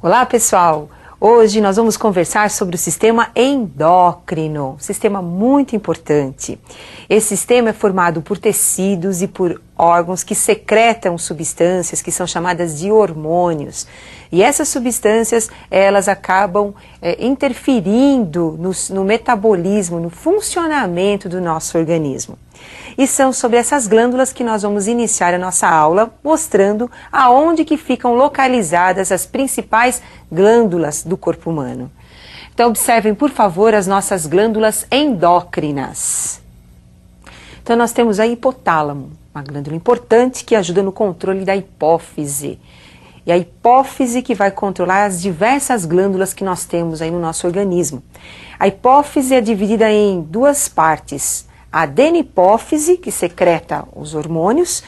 Olá, pessoal! Hoje nós vamos conversar sobre o sistema endócrino, um sistema muito importante. Esse sistema é formado por tecidos e por órgãos que secretam substâncias que são chamadas de hormônios. E essas substâncias, elas acabam interferindo no metabolismo, no funcionamento do nosso organismo. E são sobre essas glândulas que nós vamos iniciar a nossa aula, mostrando aonde que ficam localizadas as principais glândulas do corpo humano. Então observem, por favor, as nossas glândulas endócrinas. Então nós temos a hipotálamo, uma glândula importante que ajuda no controle da hipófise. E a hipófise que vai controlar as diversas glândulas que nós temos aí no nosso organismo. A hipófise é dividida em duas partes. A adenihipófise, que secreta os hormônios,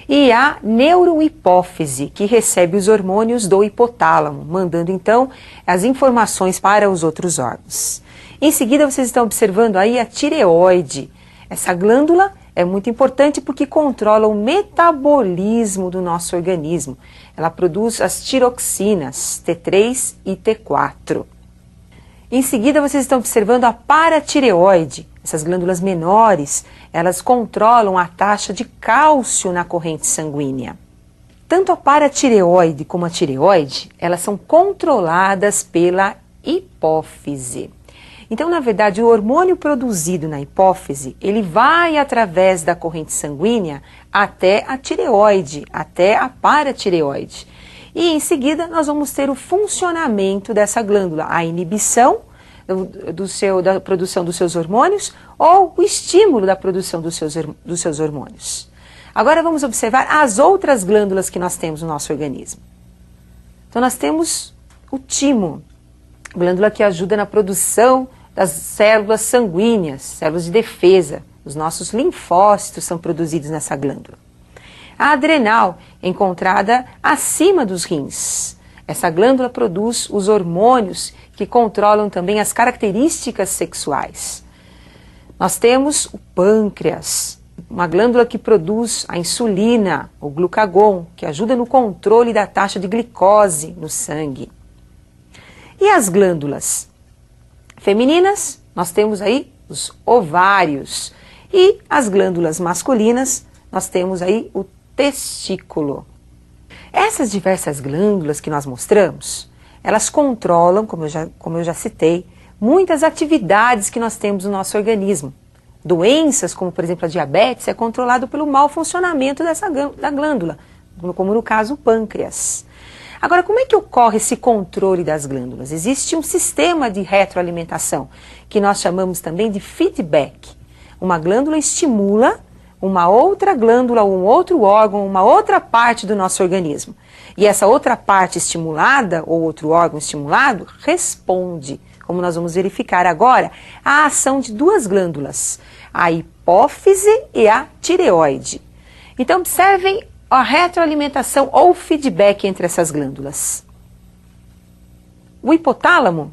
e a neurohipófise, que recebe os hormônios do hipotálamo, mandando então as informações para os outros órgãos. Em seguida, vocês estão observando aí a tireoide. Essa glândula é muito importante porque controla o metabolismo do nosso organismo. Ela produz as tiroxinas T3 e T4. Em seguida, vocês estão observando a paratireoide. Essas glândulas menores, elas controlam a taxa de cálcio na corrente sanguínea. Tanto a paratireoide como a tireoide, elas são controladas pela hipófise. Então, na verdade, o hormônio produzido na hipófise, ele vai através da corrente sanguínea até a tireoide, até a paratireoide. E em seguida, nós vamos ter o funcionamento dessa glândula, a inibição da produção dos seus hormônios ou o estímulo da produção dos seus hormônios. Agora vamos observar as outras glândulas que nós temos no nosso organismo. Então nós temos o timo, glândula que ajuda na produção das células sanguíneas, células de defesa. Os nossos linfócitos são produzidos nessa glândula. A adrenal, encontrada acima dos rins. Essa glândula produz os hormônios que controlam também as características sexuais. Nós temos o pâncreas, uma glândula que produz a insulina, o glucagon, que ajuda no controle da taxa de glicose no sangue. E as glândulas femininas, nós temos aí os ovários. E as glândulas masculinas, nós temos aí o testículo. Essas diversas glândulas que nós mostramos, elas controlam, como eu já citei, muitas atividades que nós temos no nosso organismo. Doenças, como por exemplo a diabetes, é controlado pelo mau funcionamento da glândula, como no caso o pâncreas. Agora, como é que ocorre esse controle das glândulas? Existe um sistema de retroalimentação, que nós chamamos também de feedback. Uma glândula estimula uma outra glândula, um outro órgão, uma outra parte do nosso organismo. E essa outra parte estimulada, ou outro órgão estimulado, responde, como nós vamos verificar agora, a ação de duas glândulas, a hipófise e a tireoide. Então, observem a retroalimentação ou feedback entre essas glândulas. O hipotálamo,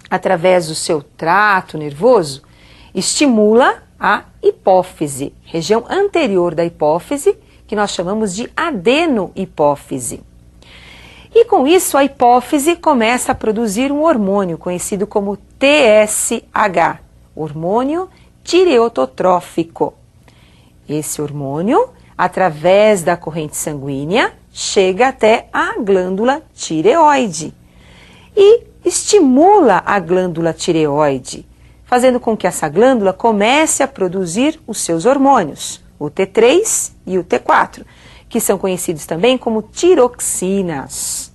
através do seu trato nervoso, estimula a hipófise, região anterior da hipófise, que nós chamamos de adenohipófise. E com isso a hipófise começa a produzir um hormônio conhecido como TSH, hormônio tireototrófico. Esse hormônio, através da corrente sanguínea, chega até a glândula tireoide e estimula a glândula tireoide, fazendo com que essa glândula comece a produzir os seus hormônios, o T3 e o T4, que são conhecidos também como tiroxinas.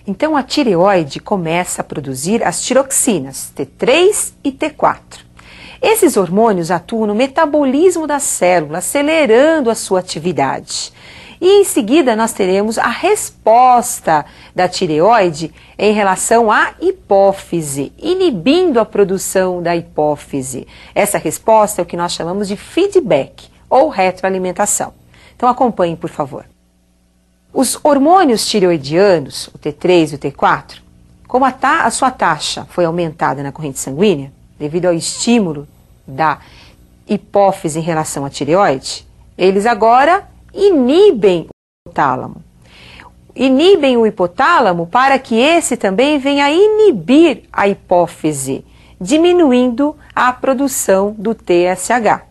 Então a tireoide começa a produzir as tiroxinas, T3 e T4. Esses hormônios atuam no metabolismo da célula, acelerando a sua atividade. E em seguida nós teremos a resposta da tireoide em relação à hipófise, inibindo a produção da hipófise. Essa resposta é o que nós chamamos de feedback ou retroalimentação. Então acompanhem, por favor. Os hormônios tireoidianos, o T3 e o T4, como a sua taxa foi aumentada na corrente sanguínea, devido ao estímulo da hipófise em relação à tireoide, eles agora inibem o tálamo. inibem o hipotálamo para que esse também venha inibir a hipófise, diminuindo a produção do TSH.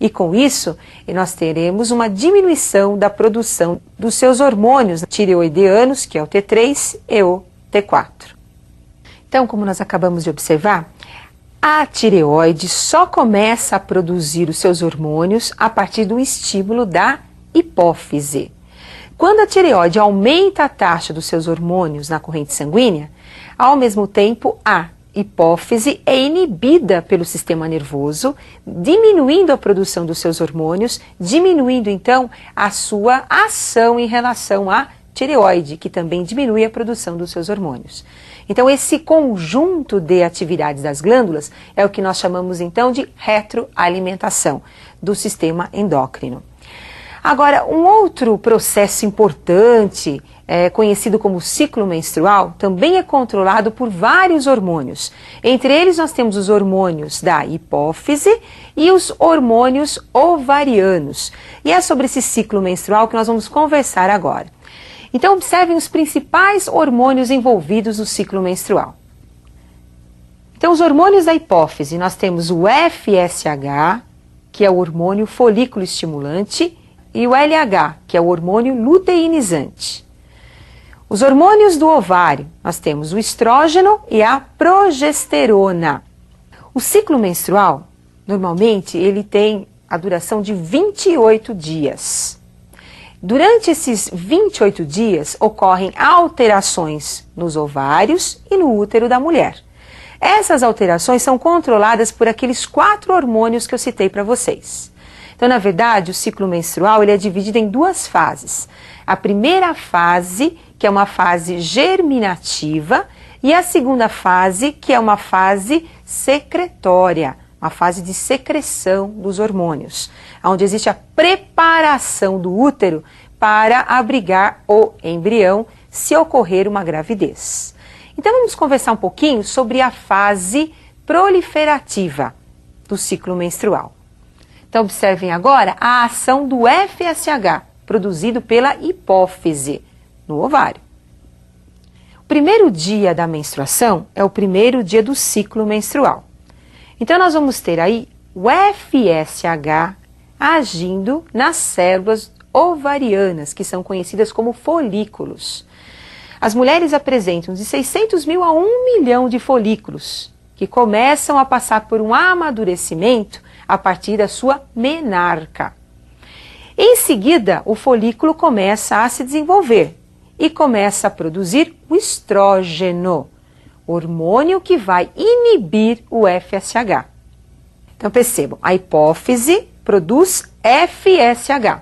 E com isso, nós teremos uma diminuição da produção dos seus hormônios tireoideanos, que é o T3 e o T4. Então, como nós acabamos de observar, a tireoide só começa a produzir os seus hormônios a partir do estímulo da hipófise. Quando a tireoide aumenta a taxa dos seus hormônios na corrente sanguínea, ao mesmo tempo a hipófise é inibida pelo sistema nervoso, diminuindo a produção dos seus hormônios, diminuindo então a sua ação em relação à tireoide, que também diminui a produção dos seus hormônios. Então esse conjunto de atividades das glândulas é o que nós chamamos então de retroalimentação do sistema endócrino. Agora, um outro processo importante, conhecido como ciclo menstrual, também é controlado por vários hormônios. Entre eles nós temos os hormônios da hipófise e os hormônios ovarianos. E é sobre esse ciclo menstrual que nós vamos conversar agora. Então observem os principais hormônios envolvidos no ciclo menstrual. Então os hormônios da hipófise, nós temos o FSH, que é o hormônio folículo estimulante, e o LH, que é o hormônio luteinizante. Os hormônios do ovário, nós temos o estrógeno e a progesterona. O ciclo menstrual, normalmente, ele tem a duração de 28 dias. Durante esses 28 dias, ocorrem alterações nos ovários e no útero da mulher. Essas alterações são controladas por aqueles 4 hormônios que eu citei para vocês. Então, na verdade, o ciclo menstrual ele é dividido em 2 fases. A primeira fase, que é uma fase germinativa, e a segunda fase, que é uma fase secretória, uma fase de secreção dos hormônios, onde existe a preparação do útero para abrigar o embrião se ocorrer uma gravidez. Então, vamos conversar um pouquinho sobre a fase proliferativa do ciclo menstrual. Então, observem agora a ação do FSH, produzido pela hipófise, no ovário. O primeiro dia da menstruação é o primeiro dia do ciclo menstrual. Então, nós vamos ter aí o FSH agindo nas células ovarianas, que são conhecidas como folículos. As mulheres apresentam de 600 mil a 1 milhão de folículos, que começam a passar por um amadurecimento a partir da sua menarca. Em seguida, o folículo começa a se desenvolver e começa a produzir o estrógeno, hormônio que vai inibir o FSH. Então percebam, a hipófise produz FSH.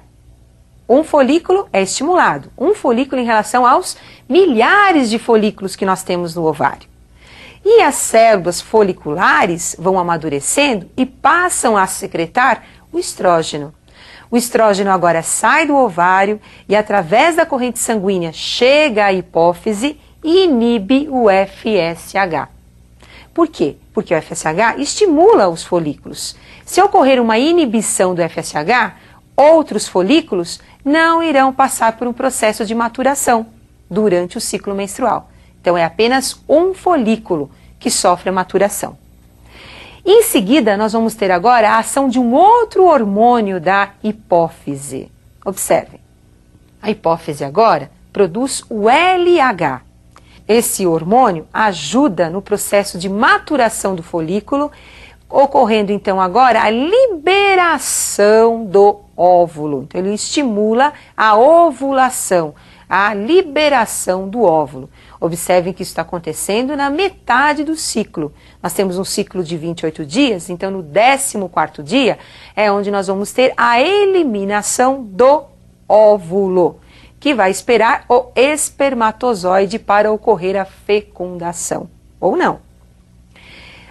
Um folículo é estimulado, um folículo em relação aos milhares de folículos que nós temos no ovário. E as células foliculares vão amadurecendo e passam a secretar o estrógeno. O estrógeno agora sai do ovário e através da corrente sanguínea chega à hipófise e inibe o FSH. Por quê? Porque o FSH estimula os folículos. Se ocorrer uma inibição do FSH, outros folículos não irão passar por um processo de maturação durante o ciclo menstrual. Então é apenas um folículo que sofre a maturação. Em seguida, nós vamos ter agora a ação de um outro hormônio da hipófise. Observem, a hipófise agora produz o LH. Esse hormônio ajuda no processo de maturação do folículo, ocorrendo então agora a liberação do óvulo. Então ele estimula a ovulação, a liberação do óvulo. Observem que isso está acontecendo na metade do ciclo. Nós temos um ciclo de 28 dias, então no 14º dia é onde nós vamos ter a eliminação do óvulo, que vai esperar o espermatozoide para ocorrer a fecundação, ou não.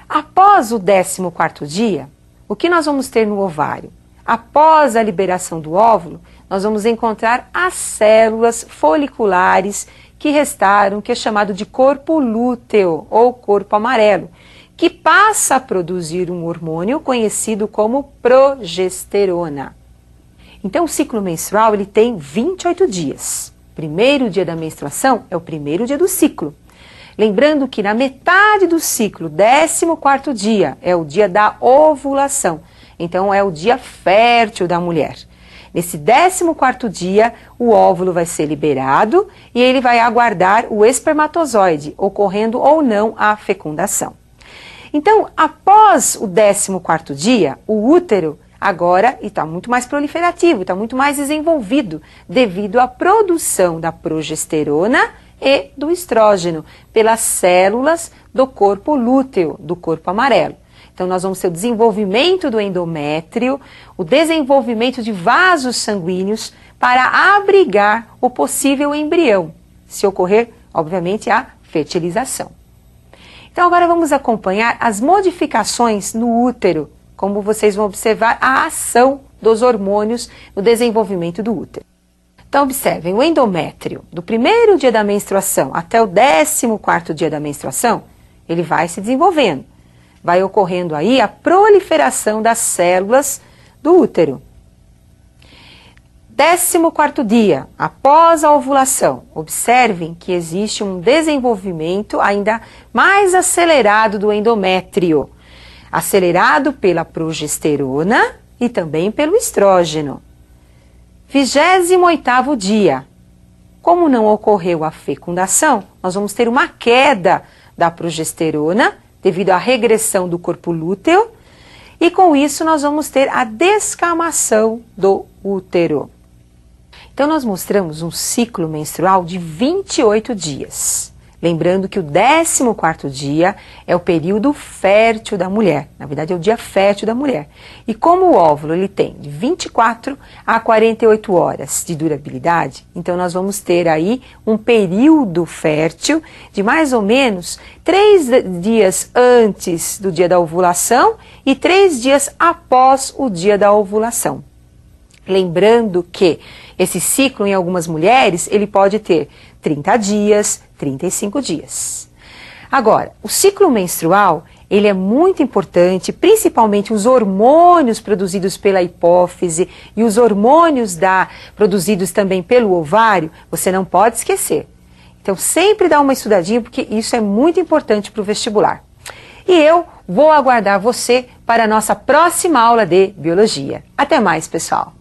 Após o 14º dia, o que nós vamos ter no ovário? Após a liberação do óvulo, nós vamos encontrar as células foliculares que restaram, que é chamado de corpo lúteo ou corpo amarelo, que passa a produzir um hormônio conhecido como progesterona. Então o ciclo menstrual ele tem 28 dias. primeiro dia da menstruação é o primeiro dia do ciclo. Lembrando que na metade do ciclo, 14º dia, é o dia da ovulação. Então é o dia fértil da mulher. Nesse 14º dia, o óvulo vai ser liberado e ele vai aguardar o espermatozoide, ocorrendo ou não a fecundação. Então, após o 14º dia, o útero agora está muito mais proliferativo, está muito mais desenvolvido devido à produção da progesterona e do estrógeno pelas células do corpo lúteo, do corpo amarelo. Então, nós vamos ter o desenvolvimento do endométrio, o desenvolvimento de vasos sanguíneos para abrigar o possível embrião, se ocorrer, obviamente, a fertilização. Então, agora vamos acompanhar as modificações no útero, como vocês vão observar a ação dos hormônios no desenvolvimento do útero. Então, observem, o endométrio, do primeiro dia da menstruação até o 14º dia da menstruação, ele vai se desenvolvendo. Vai ocorrendo aí a proliferação das células do útero. 14º dia, após a ovulação, observem que existe um desenvolvimento ainda mais acelerado do endométrio, acelerado pela progesterona e também pelo estrógeno. 28º dia, como não ocorreu a fecundação, nós vamos ter uma queda da progesterona devido à regressão do corpo lúteo e com isso nós vamos ter a descamação do útero. Então, nós mostramos um ciclo menstrual de 28 dias. Lembrando que o 14º dia é o período fértil da mulher. Na verdade, é o dia fértil da mulher. E como o óvulo ele tem de 24 a 48 horas de durabilidade, então nós vamos ter aí um período fértil de mais ou menos 3 dias antes do dia da ovulação e 3 dias após o dia da ovulação. Lembrando que esse ciclo em algumas mulheres, ele pode ter 30 dias, 35 dias. Agora, o ciclo menstrual, ele é muito importante, principalmente os hormônios produzidos pela hipófise e os hormônios produzidos também pelo ovário, você não pode esquecer. Então, sempre dá uma estudadinha, porque isso é muito importante para o vestibular. E eu vou aguardar você para a nossa próxima aula de Biologia. Até mais, pessoal!